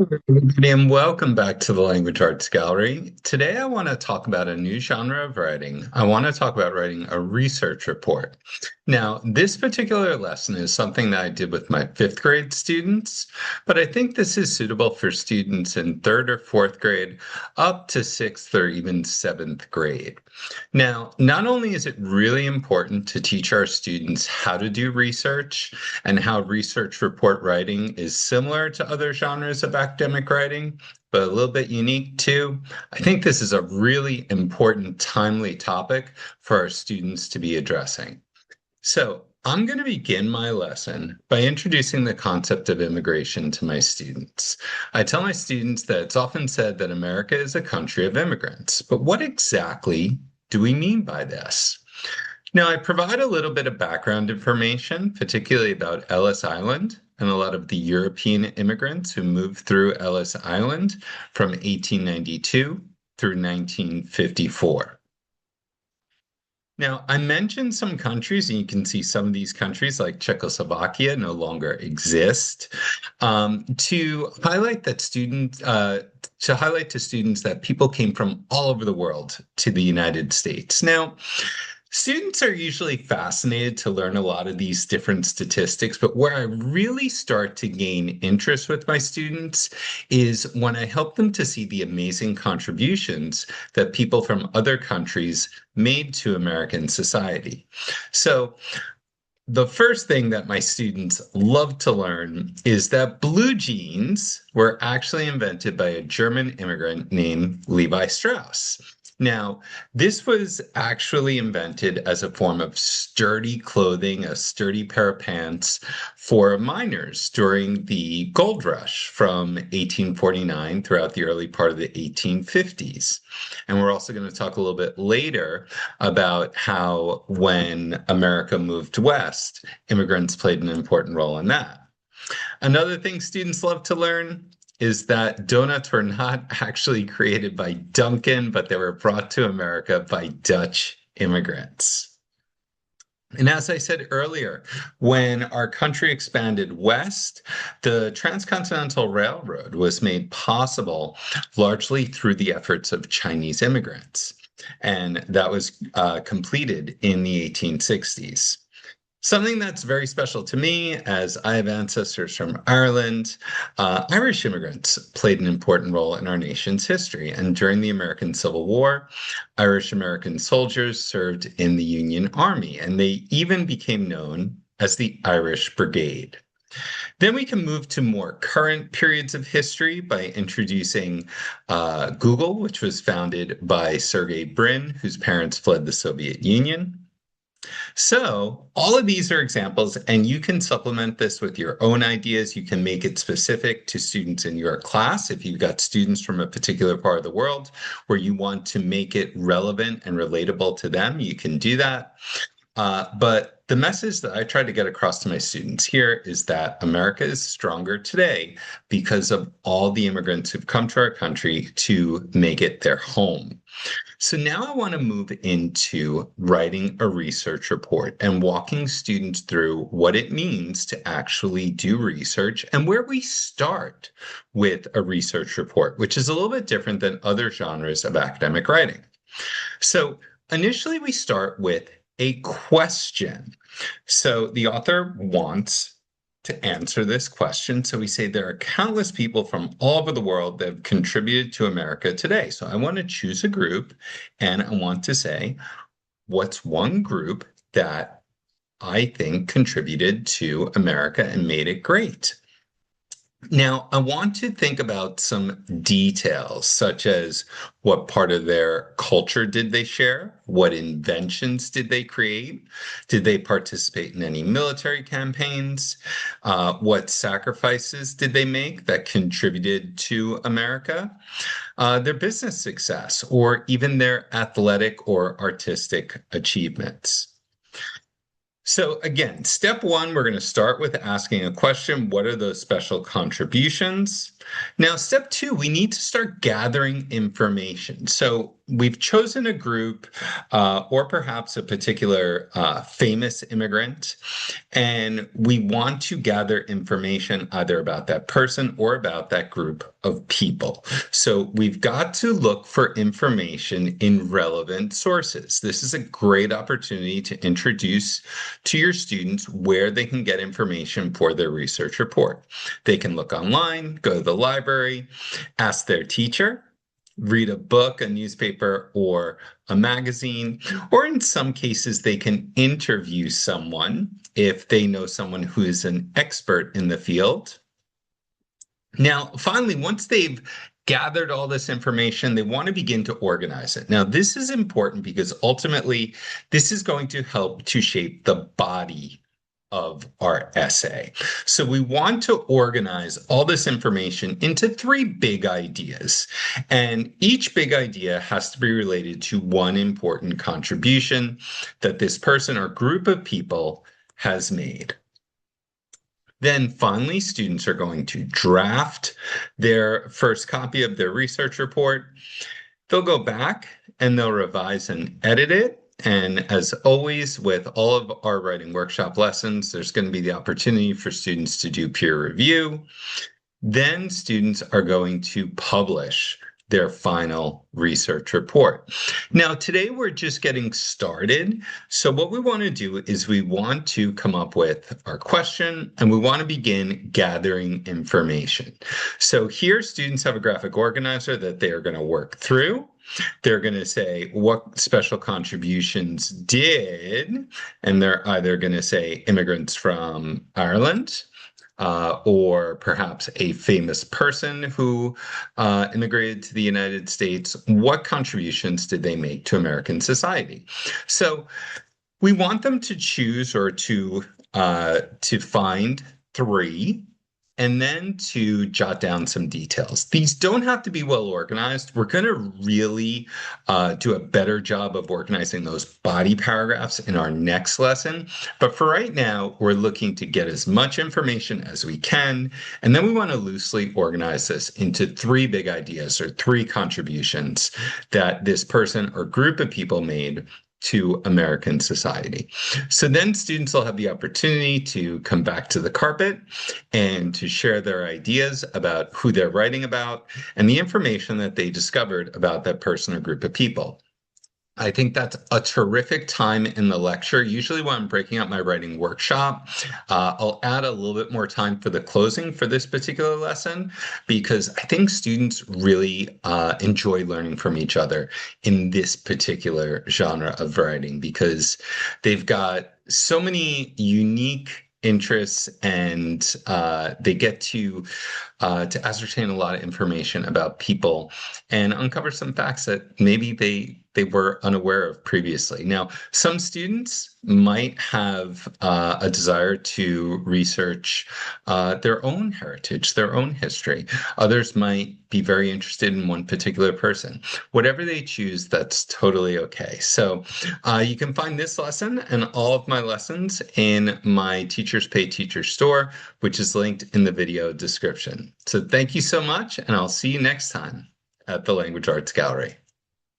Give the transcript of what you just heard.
Everybody, and welcome back to the Language Arts Gallery. Today, I want to talk about a new genre of writing. I want to talk about writing a research report. Now, this particular lesson is something that I did with my fifth grade students, but I think this is suitable for students in third or fourth grade up to sixth or even seventh grade. Now, not only is it really important to teach our students how to do research and how research report writing is similar to other genres of academic writing, but a little bit unique too. I think this is a really important, timely topic for our students to be addressing. So, I'm going to begin my lesson by introducing the concept of immigration to my students. I tell my students that it's often said that America is a country of immigrants, but what exactly do we mean by this? Now, I provide a little bit of background information, particularly about Ellis Island and a lot of the European immigrants who moved through Ellis Island from 1892 through 1954. Now, I mentioned some countries, and you can see some of these countries, like Czechoslovakia, no longer exist, to highlight to highlight to students that people came from all over the world to the United States. Now, students are usually fascinated to learn a lot of these different statistics, but where I really start to gain interest with my students is when I help them to see the amazing contributions that people from other countries made to American society. So, the first thing that my students love to learn is that blue jeans were actually invented by a German immigrant named Levi Strauss. Now, this was actually invented as a form of sturdy clothing, a sturdy pair of pants for miners during the gold rush from 1849 throughout the early part of the 1850s. And we're also going to talk a little bit later about how when America moved west, immigrants played an important role in that. Another thing students love to learn is that donuts were not actually created by Dunkin', but they were brought to America by Dutch immigrants. And as I said earlier, when our country expanded west, the Transcontinental Railroad was made possible largely through the efforts of Chinese immigrants. And that was completed in the 1860s. Something that's very special to me, as I have ancestors from Ireland, Irish immigrants played an important role in our nation's history. And during the American Civil War, Irish American soldiers served in the Union Army, and they even became known as the Irish Brigade. Then we can move to more current periods of history by introducing Google, which was founded by Sergey Brin, whose parents fled the Soviet Union. So all of these are examples, and you can supplement this with your own ideas. You can make it specific to students in your class. If you've got students from a particular part of the world where you want to make it relevant and relatable to them, you can do that. But the message that I try to get across to my students here is that America is stronger today because of all the immigrants who've come to our country to make it their home. So now I want to move into writing a research report and walking students through what it means to actually do research and where we start with a research report, which is a little bit different than other genres of academic writing. So initially we start with a question. So the author wants to answer this question. So we say there are countless people from all over the world that have contributed to America today. So I want to choose a group and I want to say, what's one group that I think contributed to America and made it great? Now, I want to think about some details, such as what part of their culture did they share? What inventions did they create? Did they participate in any military campaigns? What sacrifices did they make that contributed to America? Their business success, or even their athletic or artistic achievements. So again, step one, we're going to start with asking a question. What are those special contributions? Now, step two, we need to start gathering information. So we've chosen a group or perhaps a particular famous immigrant, and we want to gather information either about that person or about that group of people. So we've got to look for information in relevant sources. This is a great opportunity to introduce to your students where they can get information for their research report. They can look online, go to the library, ask their teacher, read a book, a newspaper, or a magazine, or in some cases, they can interview someone if they know someone who is an expert in the field. Now, finally, once they've gathered all this information, they want to begin to organize it. Now, this is important because ultimately, this is going to help to shape the body of our essay. So we want to organize all this information into three big ideas. And each big idea has to be related to one important contribution that this person or group of people has made. Then finally, students are going to draft their first copy of their research report. They'll go back and they'll revise and edit it. And as always, with all of our writing workshop lessons, there's going to be the opportunity for students to do peer review. Then students are going to publish their final research report. Now, today we're just getting started. So what we want to do is we want to come up with our question and we want to begin gathering information. So here students have a graphic organizer that they are going to work through. They're going to say what special contributions did, and they're either going to say immigrants from Ireland, or perhaps a famous person who immigrated to the United States. What contributions did they make to American society? So we want them to choose or to find three and then to jot down some details. These don't have to be well organized. We're going to really do a better job of organizing those body paragraphs in our next lesson. But for right now, we're looking to get as much information as we can. And then we want to loosely organize this into three big ideas or three contributions that this person or group of people made to American society. So then students will have the opportunity to come back to the carpet and to share their ideas about who they're writing about and the information that they discovered about that person or group of people. I think that's a terrific time in the lecture. Usually when I'm breaking up my writing workshop, I'll add a little bit more time for the closing for this particular lesson because I think students really enjoy learning from each other in this particular genre of writing because they've got so many unique interests and they get to ascertain a lot of information about people and uncover some facts that maybe they were unaware of previously. Now, some students might have a desire to research their own heritage, their own history. Others might be very interested in one particular person. Whatever they choose, that's totally okay. So you can find this lesson and all of my lessons in my Teachers Pay Teachers store, which is linked in the video description. So thank you so much, and I'll see you next time at the Language Arts Gallery.